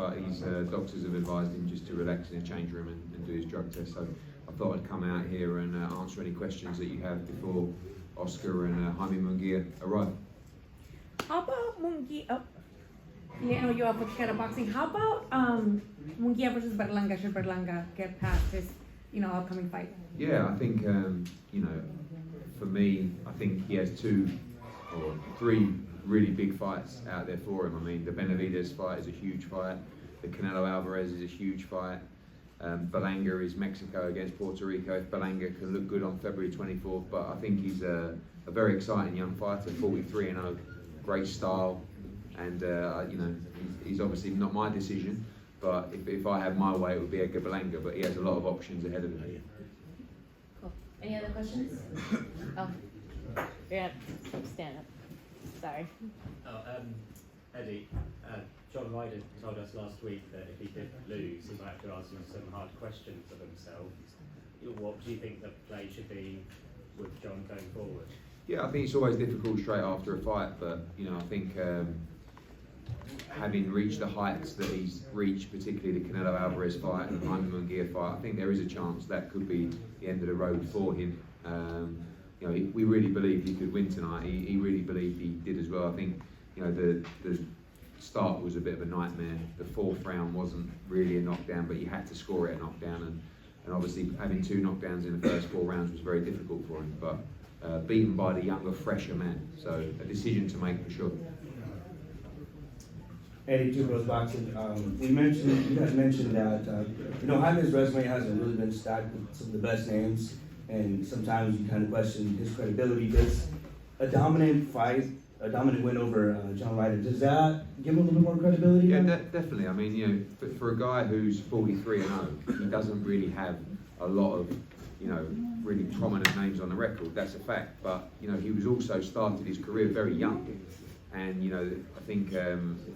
but his doctors have advised him just to relax in a change room and do his drug test. So I thought I'd come out here and answer any questions that you have before Oscar and Jaime Munguia arrive. How about Munguia? Oh, yeah, no, you have a boxing. How about Munguia versus Berlanga? Should Berlanga get past his, upcoming fight? Yeah, I think for me, I think he has 2 or 3 really big fights out there for him. I mean, the Benavidez fight is a huge fight. The Canelo Alvarez is a huge fight. Berlanga is Mexico against Puerto Rico. If Berlanga can look good on February 24th, but I think he's a very exciting young fighter, 43-0, great style, and he's obviously not my decision. But if I had my way, it would be Edgar Berlanga. But he has a lot of options ahead of him. Cool. Any other questions? Oh, yeah, stand up. Sorry. Eddie, John Ryder told us last week that if he did lose, he might have to ask him some hard questions of himself. What do you think the play should be with John going forward? Yeah, I think it's always difficult straight after a fight, but I think having reached the heights that he's reached, particularly the Canelo Alvarez fight and the Jaime Munguia fight, I think there is a chance that could be the end of the road for him. We really believed he could win tonight. He really believed he did as well. I think the start was a bit of a nightmare. The 4th round wasn't really a knockdown, but you had to score it a knockdown, and obviously having 2 knockdowns in the first 4 rounds was very difficult for him. But beaten by the younger, fresher man, so a decision to make for sure. Eddie, Two Bros Boxing. You guys mentioned that Jaime's resume hasn't really been stacked with some of the best names, and sometimes you kind of question his credibility. Does a dominant win over John Ryder, does that give him a little bit more credibility? Yeah, definitely. I mean, for a guy who's 43-0, he doesn't really have a lot of really prominent names on the record. That's a fact. But he was also started his career very young. And I think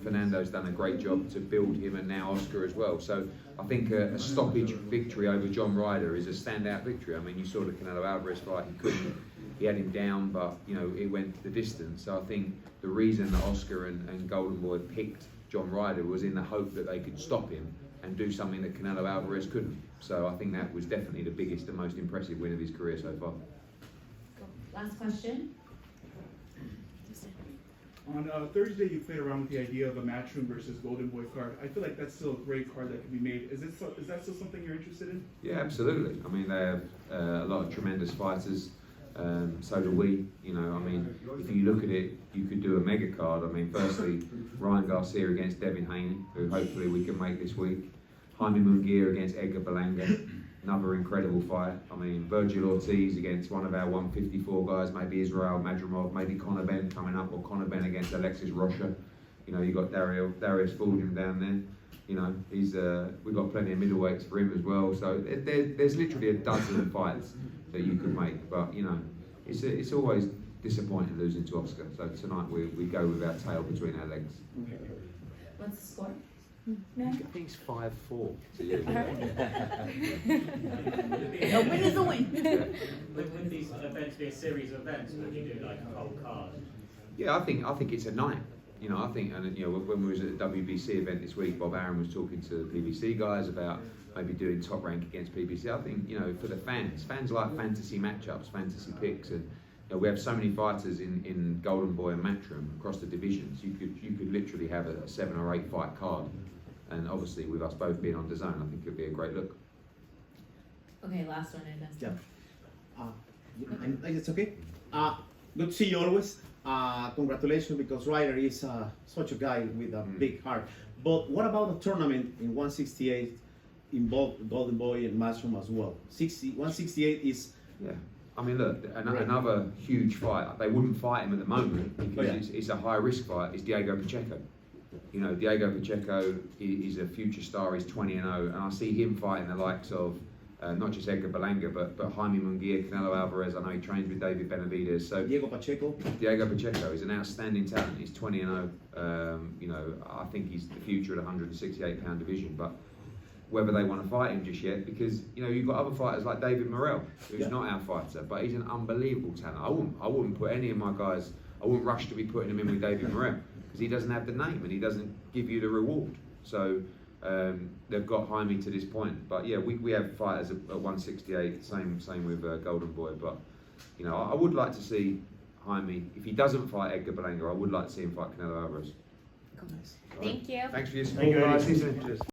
Fernando's done a great job to build him, and now Oscar as well. So I think a stoppage victory over John Ryder is a standout victory. I mean, you saw the Canelo Alvarez fight; he had him down, but it went the distance. So I think the reason that Oscar and Golden Boy picked John Ryder was in the hope that they could stop him and do something that Canelo Alvarez couldn't. So I think that was definitely the biggest and most impressive win of his career so far. Cool. Last question. On Thursday, you played around with the idea of a Matchroom versus Golden Boy card. I feel like that's still a great card that can be made. Is that still something you're interested in? Yeah, absolutely. I mean, they have a lot of tremendous fighters. So do we. I mean, if you look at it, you could do a mega card. I mean, firstly, Ryan Garcia against Devin Haney, who hopefully we can make this week. Jaime Munguia against Edgar Berlanga, another incredible fight. I mean, Virgil Ortiz against one of our 154 guys, maybe Israel Madrimov, maybe Conor Benn coming up, or Conor Benn against Alexis Rocha. You got Darius Fordham down there. We've got plenty of middleweights for him as well. So there's literally a dozen fights that you could make. But it's always disappointing losing to Oscar. So tonight we go with our tail between our legs. What's the score? I think it's 5-4 to you. A win is a win. Would these events be a series of events, or would you do like a whole card? Yeah, I think it's a night. I think, and when we was at the WBC event this week, Bob Aaron was talking to the PBC guys about maybe doing Top Rank against PBC. I think for the fans like fantasy matchups, fantasy picks, and we have so many fighters in Golden Boy and Matchroom across the divisions. You could literally have a 7 or 8 fight card. And obviously, with us both being on DAZN, I think it'd be a great look. Okay, last one, Edna. Yeah. I think it's okay. Good to see you always. Congratulations, because Ryder is such a guy with a big heart. But what about the tournament in 168 in both Golden Boy and Matchroom as well? 168 is... Yeah. I mean, look, another huge fight. They wouldn't fight him at the moment because it's a high-risk fight. It's Diego Pacheco. Diego Pacheco is a future star. He's 20-0, and I see him fighting the likes of not just Edgar Berlanga, but Jaime Munguia, Canelo Alvarez. I know he trains with David Benavidez. So Diego Pacheco is an outstanding talent. He's 20-0. I think he's the future at 168-pound division. But whether they want to fight him just yet, because you've got other fighters like David Morrell, who's not our fighter, but he's an unbelievable talent. I wouldn't put any of my guys. I wouldn't rush to be putting him in with David Morrell, because he doesn't have the name and he doesn't give you the reward. So they've got Jaime to this point. But yeah, we have fighters at 168. Same with Golden Boy. But you know, I would like to see Jaime, if he doesn't fight Edgar Berlanga, I would like to see him fight Canelo Alvarez. Thank you. Thanks for your Thank support, you, guys. Eddie. See you soon. Cheers.